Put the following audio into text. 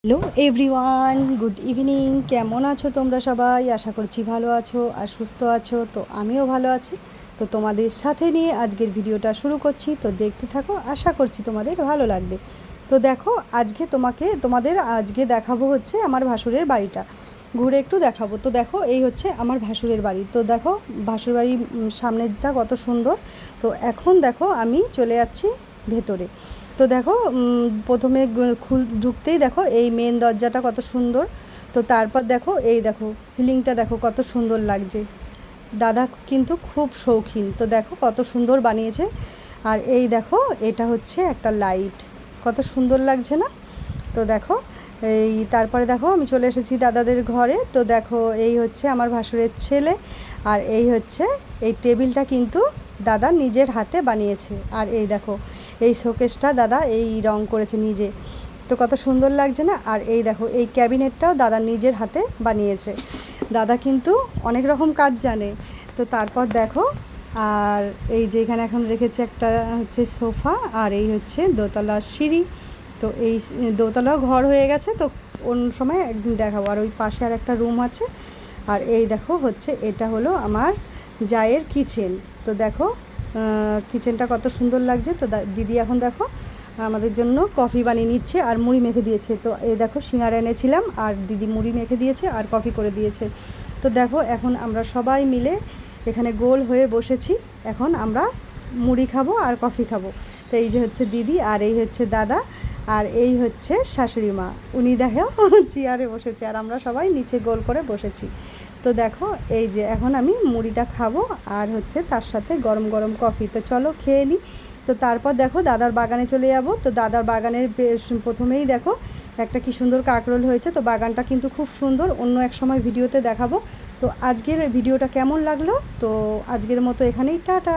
Hello everyone, good evening. কেমন আছো তোমরা সবাই? আশা করছি ভালো আছো আর সুস্থ আছো। তো আমিও ভালো আছি। তো তোমাদের সাথে নিয়ে আজকের ভিডিওটা শুরু করছি। তো দেখতে থাকো, আশা করছি তোমাদের ভালো লাগবে। তো দেখো, তোমাদের আজকে দেখাবো হচ্ছে আমার ভাসুরের বাড়িটা ঘুরে একটু দেখাবো। তো দেখো, এই হচ্ছে আমার ভাসুরের বাড়ি। তো দেখো ভাসুর বাড়ির সামনেরটা কত সুন্দর। তো এখন দেখো আমি চলে যাচ্ছি ভেতরে। তো দেখো প্রথমে ঢুকতেই দেখো এই মেন দরজাটা কত সুন্দর। তো তারপর দেখো, এই দেখো সিলিংটা দেখো কত সুন্দর লাগছে। দাদা কিন্তু খুব শৌখিন। তো দেখো কত সুন্দর বানিয়েছে। আর এই দেখো, এটা হচ্ছে একটা লাইট, কত সুন্দর লাগছে না? তো দেখো, এই তারপরে দেখো আমি চলে এসেছি দাদাদের ঘরে। তো দেখো এই হচ্ছে আমার ভাসুরের ছেলে। আর এই হচ্ছে এই টেবিলটা কিন্তু দাদা নিজের হাতে বানিয়েছে। আর এই দেখো এই শোকেসটা দাদা এই রং করেছে নিজে। তো কত সুন্দর লাগছে না? আর এই দেখো এই ক্যাবিনেটটাও দাদা নিজের হাতে বানিয়েছে। দাদা কিন্তু অনেক রকম কাজ জানে। তো তারপর দেখো, আর এই যে এখানে এখন রেখেছে একটা হচ্ছে সোফা, আর এই হচ্ছে দোতলার সিঁড়ি। তো এই দোতলাও ঘর হয়ে গেছে। তো অন্য সময় একদিন দেখাবো। আর ওই পাশে আর একটা রুম আছে। আর এই দেখো হচ্ছে এটা হলো আমার জায়ের কিচেন। তো দেখো কিচেনটা কত সুন্দর লাগছে। তো দিদি এখন দেখো আমাদের জন্য কফি বানিয়ে নিচ্ছে আর মুড়ি মেখে দিয়েছে। তো এই দেখো সিঙ্গারা এনেছিলাম আর দিদি মুড়ি মেখে দিয়েছে আর কফি করে দিয়েছে। তো দেখো এখন আমরা সবাই মিলে এখানে গোল হয়ে বসেছি। এখন আমরা মুড়ি খাবো আর কফি খাবো। তো এই যে হচ্ছে দিদি, আর এই হচ্ছে দাদা, আর এই হচ্ছে শাশুড়ি মা। উনি দেখো চেয়ারে বসেছে আর আমরা সবাই নিচে গোল করে বসেছি। তো দেখো এই যে এখন আমি মুড়িটা খাবো আর হচ্ছে তার সাথে গরম গরম কফি। তো চলো খেয়ে নিই। তো তারপর দেখো দাদার বাগানে চলে যাব। তো দাদার বাগানের প্রথমেই দেখো একটা কি সুন্দর কাকরোল হয়েছে। তো বাগানটা কিন্তু খুব সুন্দর, অন্য এক সময় ভিডিওতে দেখাবো। তো আজকের ভিডিওটা কেমন লাগলো? তো আজকের মতো এখানেই টাটা।